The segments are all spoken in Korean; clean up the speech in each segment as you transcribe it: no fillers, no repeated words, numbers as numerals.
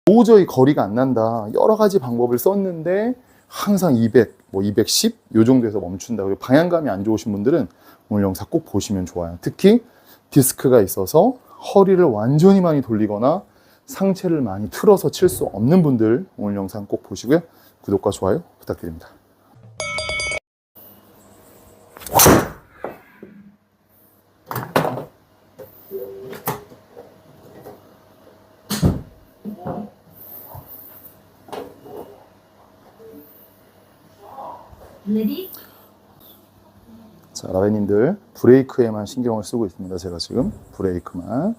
도저히 거리가 안 난다. 여러 가지 방법을 썼는데 항상 200, 뭐 210, 요 정도에서 멈춘다. 그리고 방향감이 안 좋으신 분들은 오늘 영상 꼭 보시면 좋아요. 특히 디스크가 있어서 허리를 완전히 많이 돌리거나 상체를 많이 틀어서 칠 수 없는 분들 오늘 영상 꼭 보시고요. 구독과 좋아요 부탁드립니다. 레디? 자, 라베님들 브레이크에만 신경을 쓰고 있습니다. 제가 지금 브레이크만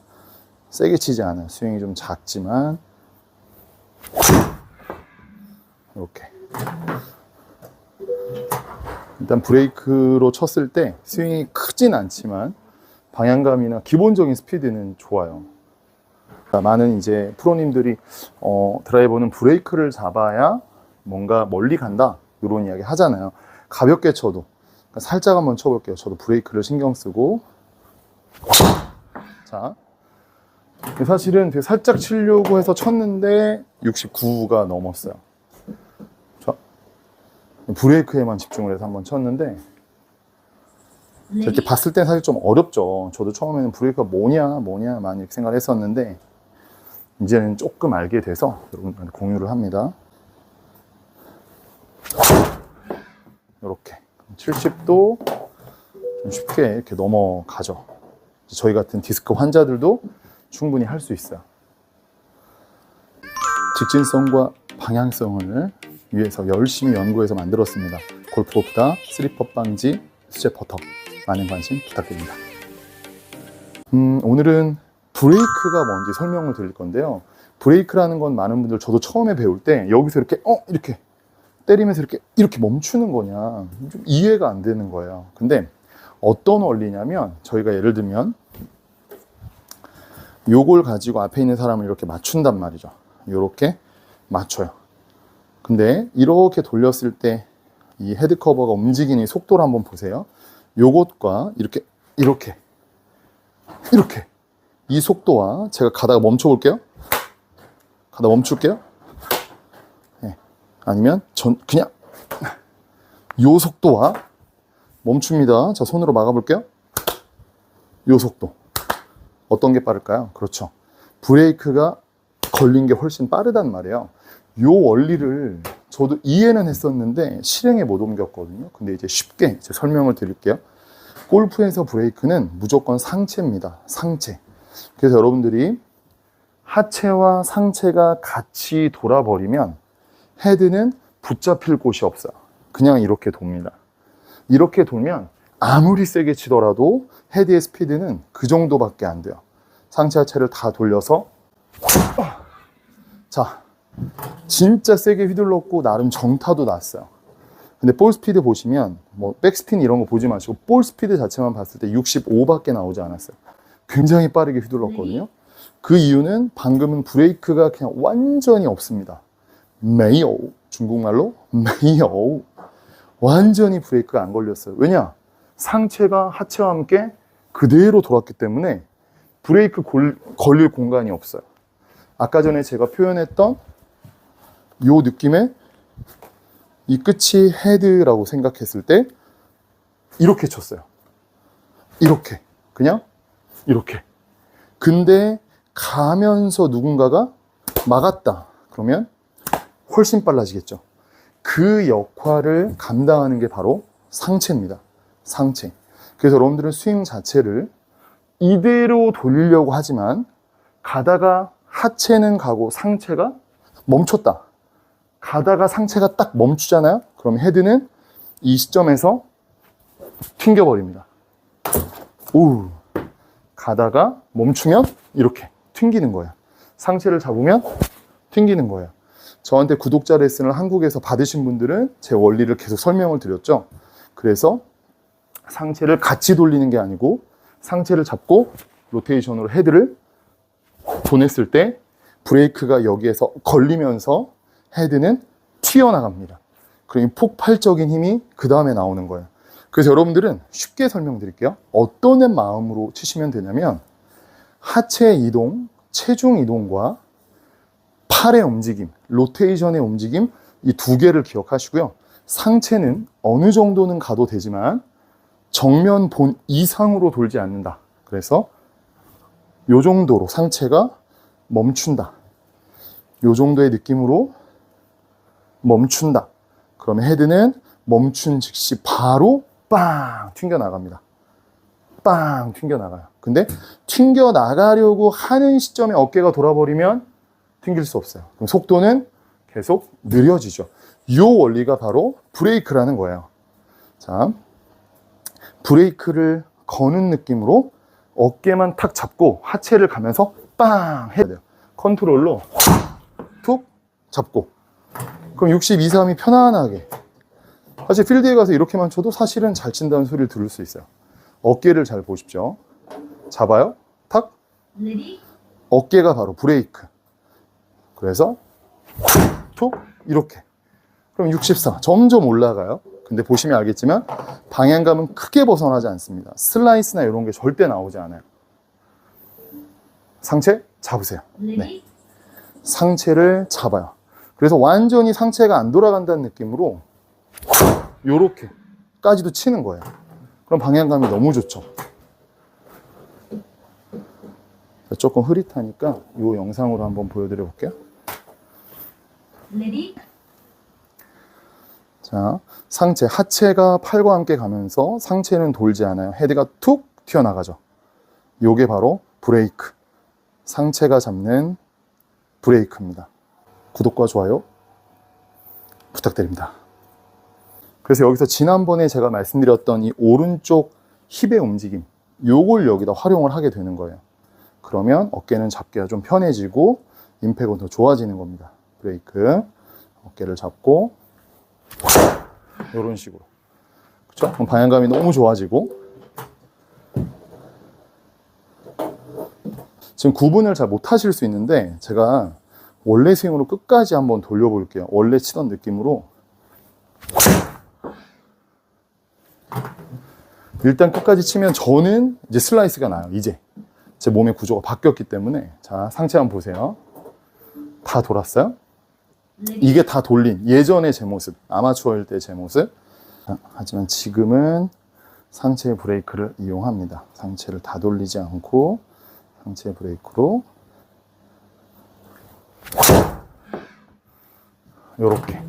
세게 치지 않아요. 스윙이 좀 작지만 이렇게 일단 브레이크로 쳤을 때 스윙이 크진 않지만 방향감이나 기본적인 스피드는 좋아요. 많은 이제 프로님들이 드라이버는 브레이크를 잡아야 뭔가 멀리 간다 이런 이야기 하잖아요. 가볍게 쳐도 살짝 한번 쳐볼게요. 저도 브레이크를 신경 쓰고 자, 사실은 되게 살짝 치려고 해서 쳤는데 69가 넘었어요. 자, 브레이크에만 집중을 해서 한번 쳤는데 이렇게 봤을 땐 사실 좀 어렵죠. 저도 처음에는 브레이크가 뭐냐 많이 이렇게 생각을 했었는데 이제는 조금 알게 돼서 여러분들한테 공유를 합니다. 이렇게 70도 좀 쉽게 이렇게 넘어가죠. 저희 같은 디스크 환자들도 충분히 할 수 있어요. 직진성과 방향성을 위해서 열심히 연구해서 만들었습니다. 골프보다 3퍼 방지 수제 퍼터 많은 관심 부탁드립니다. 오늘은 브레이크가 뭔지 설명을 드릴 건데요. 브레이크라는 건 많은 분들 저도 처음에 배울 때 여기서 이렇게 이렇게 때리면서 이렇게 멈추는 거냐 좀 이해가 안 되는 거예요. 근데 어떤 원리냐면 저희가 예를 들면 요걸 가지고 앞에 있는 사람을 이렇게 맞춘단 말이죠. 이렇게 맞춰요. 근데 이렇게 돌렸을 때 이 헤드 커버가 움직이는 속도를 한번 보세요. 요것과 이렇게 이 속도와 제가 가다가 멈춰 볼게요. 가다 멈출게요. 네. 아니면 그냥 요 속도와 멈춥니다. 자, 손으로 막아 볼게요. 요 속도 어떤 게 빠를까요? 그렇죠. 브레이크가 걸린 게 훨씬 빠르단 말이에요. 요 원리를 저도 이해는 했었는데 실행에 못 옮겼거든요. 근데 이제 쉽게 설명을 드릴게요. 골프에서 브레이크는 무조건 상체입니다. 상체. 그래서 여러분들이 하체와 상체가 같이 돌아버리면 헤드는 붙잡힐 곳이 없어요. 그냥 이렇게 돕니다. 이렇게 돌면 아무리 세게 치더라도 헤드의 스피드는 그 정도밖에 안 돼요. 상체 하체를 다 돌려서 자, 진짜 세게 휘둘렀고 나름 정타도 났어요. 근데 볼 스피드 보시면 뭐 백스핀 이런 거 보지 마시고 볼 스피드 자체만 봤을 때 65밖에 나오지 않았어요. 굉장히 빠르게 휘둘렀거든요. 그 이유는 방금은 브레이크가 그냥 완전히 없습니다. 메이오, 중국말로 메이오, 완전히 브레이크가 안 걸렸어요. 왜냐? 상체가 하체와 함께 그대로 돌았기 때문에 브레이크 걸릴 공간이 없어요. 아까 전에 제가 표현했던 요 느낌의 이 끝이 헤드라고 생각했을 때 이렇게 쳤어요. 이렇게, 그냥 이렇게. 근데 가면서 누군가가 막았다. 그러면 훨씬 빨라지겠죠. 그 역할을 감당하는 게 바로 상체입니다. 상체. 그래서 여러분들은 스윙 자체를 이대로 돌리려고 하지만 가다가 하체는 가고 상체가 멈췄다. 가다가 상체가 딱 멈추잖아요. 그럼 헤드는 이 시점에서 튕겨버립니다. 오, 가다가 멈추면 이렇게 튕기는 거예요. 상체를 잡으면 튕기는 거예요. 저한테 구독자 레슨을 한국에서 받으신 분들은 제 원리를 계속 설명을 드렸죠. 그래서 상체를 같이 돌리는 게 아니고 상체를 잡고 로테이션으로 헤드를 보냈을 때 브레이크가 여기에서 걸리면서 헤드는 튀어나갑니다. 그럼 폭발적인 힘이 그 다음에 나오는 거예요. 그래서 여러분들은 쉽게 설명드릴게요. 어떤 마음으로 치시면 되냐면 하체 이동, 체중 이동과 팔의 움직임, 로테이션의 움직임, 이 두 개를 기억하시고요. 상체는 어느 정도는 가도 되지만 정면 본 이상으로 돌지 않는다. 그래서 이 정도로 상체가 멈춘다. 이 정도의 느낌으로 멈춘다. 그러면 헤드는 멈춘 즉시 바로 빵 튕겨나갑니다. 빵 튕겨나가요. 근데 튕겨나가려고 하는 시점에 어깨가 돌아버리면 튕길 수 없어요. 그럼 속도는 계속 느려지죠. 이 원리가 바로 브레이크라는 거예요. 자, 브레이크를 거는 느낌으로 어깨만 탁 잡고 하체를 가면서 빵 해야 돼요. 컨트롤로 툭 잡고. 그럼 62, 3이 편안하게. 사실 필드에 가서 이렇게만 쳐도 사실은 잘 친다는 소리를 들을 수 있어요. 어깨를 잘 보십시오. 잡아요. 탁. 어깨가 바로 브레이크. 그래서 툭 이렇게. 그럼 64 점점 올라가요. 근데 보시면 알겠지만 방향감은 크게 벗어나지 않습니다. 슬라이스나 이런 게 절대 나오지 않아요. 상체 잡으세요. 네. 상체를 잡아요. 그래서 완전히 상체가 안 돌아간다는 느낌으로 요렇게까지도 치는 거예요. 그럼 방향감이 너무 좋죠. 조금 흐릿하니까 이 영상으로 한번 보여드려 볼게요. 자, 상체, 하체가 팔과 함께 가면서 상체는 돌지 않아요. 헤드가 툭 튀어나가죠. 요게 바로 브레이크. 상체가 잡는 브레이크입니다. 구독과 좋아요 부탁드립니다. 그래서 여기서 지난번에 제가 말씀드렸던 이 오른쪽 힙의 움직임, 요걸 여기다 활용을 하게 되는 거예요. 그러면 어깨는 잡기가 좀 편해지고 임팩은 더 좋아지는 겁니다. 브레이크, 어깨를 잡고 이런 식으로. 그렇죠? 그럼 방향감이 너무 좋아지고. 지금 구분을 잘 못하실 수 있는데 제가 원래 스윙으로 끝까지 한번 돌려볼게요. 원래 치던 느낌으로. 일단 끝까지 치면 저는 이제 슬라이스가 나요. 이제 제 몸의 구조가 바뀌었기 때문에. 자, 상체 한번 보세요. 다 돌았어요? 이게 다 돌린 예전의 제 모습, 아마추어일 때 제 모습. 하지만 지금은 상체 브레이크를 이용합니다. 상체를 다 돌리지 않고 상체 브레이크로 요렇게.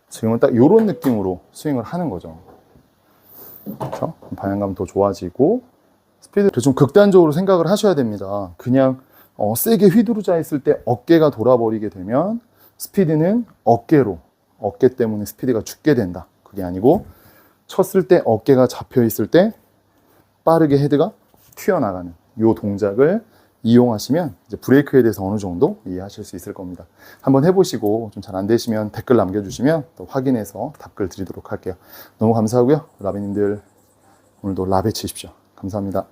지금은 딱 요런 느낌으로 스윙을 하는 거죠. 그렇죠? 방향감 더 좋아지고 스피드를 좀 극단적으로 생각을 하셔야 됩니다. 그냥 세게 휘두르자 했을 때 어깨가 돌아버리게 되면 스피드는 어깨로, 어깨 때문에 스피드가 죽게 된다. 그게 아니고 쳤을 때 어깨가 잡혀 있을 때 빠르게 헤드가 튀어나가는 이 동작을 이용하시면 이제 브레이크에 대해서 어느 정도 이해하실 수 있을 겁니다. 한번 해보시고 좀 잘 안 되시면 댓글 남겨주시면 또 확인해서 답글 드리도록 할게요. 너무 감사하고요. 라베님들 오늘도 라베 치십시오. 감사합니다.